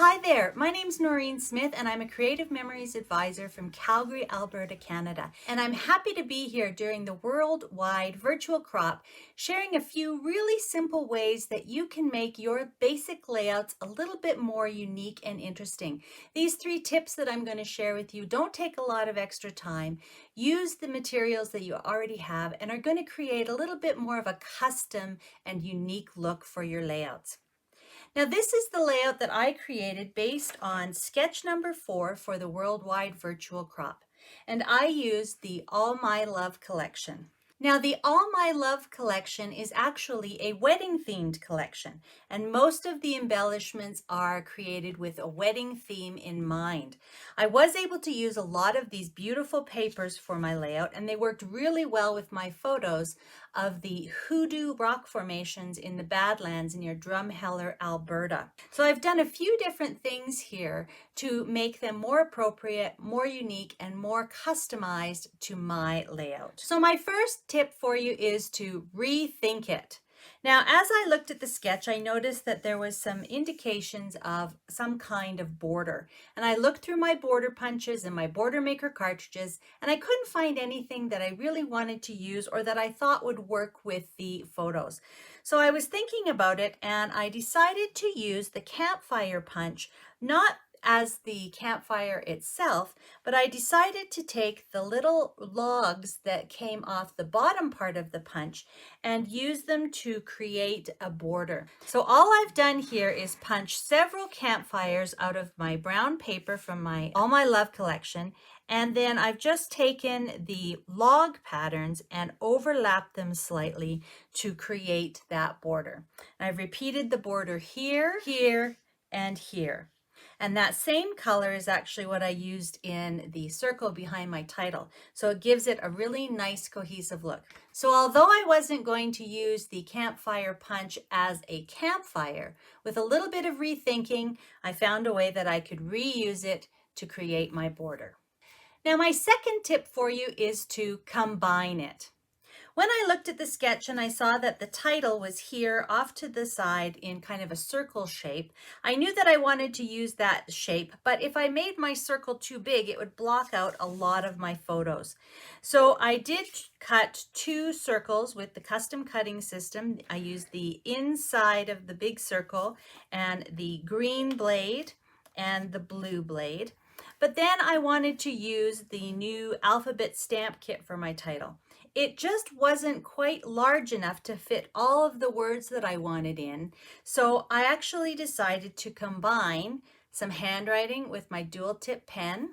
Hi there, my name's Noreen Smith and I'm a Creative Memories Advisor from Calgary, Alberta, Canada. And I'm happy to be here during the worldwide virtual crop, sharing a few really simple ways that you can make your basic layouts a little bit more unique and interesting. These 3 tips that I'm going to share with you don't take a lot of extra time. Use the materials that you already have and are going to create a little bit more of a custom and unique look for your layouts. Now this is the layout that I created based on sketch number 4 for the Worldwide Virtual Crop. And I used the All My Love collection. Now the All My Love collection is actually a wedding themed collection, and most of the embellishments are created with a wedding theme in mind. I was able to use a lot of these beautiful papers for my layout, and they worked really well with my photos of the hoodoo rock formations in the Badlands near Drumheller, Alberta. So I've done a few different things here to make them more appropriate, more unique, and more customized to my layout. So my first tip for you is to rethink it. Now, as I looked at the sketch, I noticed that there was some indications of some kind of border. And I looked through my border punches and my border maker cartridges, and I couldn't find anything that I really wanted to use or that I thought would work with the photos. So I was thinking about it, and I decided to use the campfire punch, not as the campfire itself, but I decided to take the little logs that came off the bottom part of the punch and use them to create a border. So all I've done here is punch several campfires out of my brown paper from my All My Love collection, and then I've just taken the log patterns and overlapped them slightly to create that border. And I've repeated the border here, here, and here. And that same color is actually what I used in the circle behind my title. So it gives it a really nice cohesive look. So although I wasn't going to use the campfire punch as a campfire, with a little bit of rethinking, I found a way that I could reuse it to create my border. Now my second tip for you is to combine it. When I looked at the sketch and I saw that the title was here off to the side in kind of a circle shape, I knew that I wanted to use that shape, but if I made my circle too big, it would block out a lot of my photos. So I did cut 2 circles with the custom cutting system. I used the inside of the big circle and the green blade and the blue blade. But then I wanted to use the new alphabet stamp kit for my title. It just wasn't quite large enough to fit all of the words that I wanted in. So I actually decided to combine some handwriting with my dual tip pen,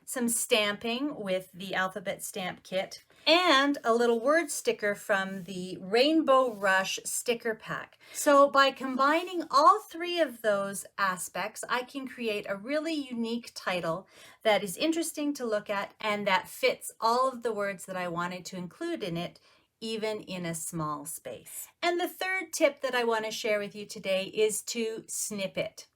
some stamping with the alphabet stamp kit, and a little word sticker from the Rainbow Rush sticker pack. So by combining all 3 of those aspects, I can create a really unique title that is interesting to look at and that fits all of the words that I wanted to include in it, even in a small space. And the third tip that I want to share with you today is to snip it.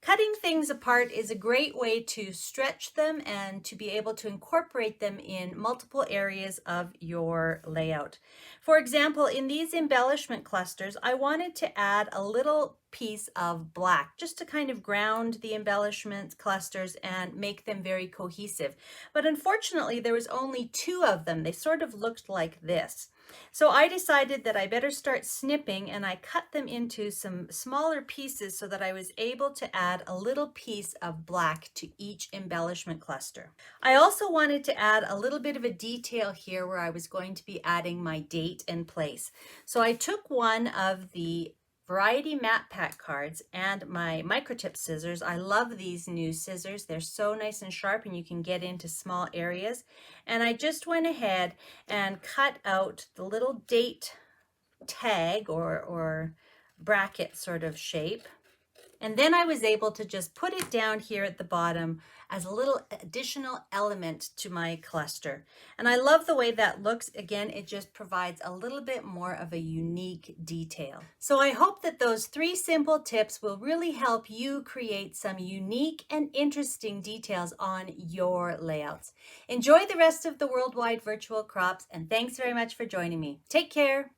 Cutting things apart is a great way to stretch them and to be able to incorporate them in multiple areas of your layout. For example, in these embellishment clusters, I wanted to add a little piece of black just to kind of ground the embellishment clusters and make them very cohesive. But unfortunately, there was only 2 of them. They sort of looked like this. So I decided that I better start snipping, and I cut them into some smaller pieces so that I was able to add a little piece of black to each embellishment cluster. I also wanted to add a little bit of a detail here where I was going to be adding my date and place. So I took one of the Variety Matte Pack cards and my microtip scissors. I love these new scissors. They're so nice and sharp and you can get into small areas. And I just went ahead and cut out the little date tag or bracket sort of shape. And then I was able to just put it down here at the bottom as a little additional element to my cluster. And I love the way that looks. Again, it just provides a little bit more of a unique detail. So I hope that those 3 simple tips will really help you create some unique and interesting details on your layouts. Enjoy the rest of the Worldwide Virtual Crops, and thanks very much for joining me. Take care.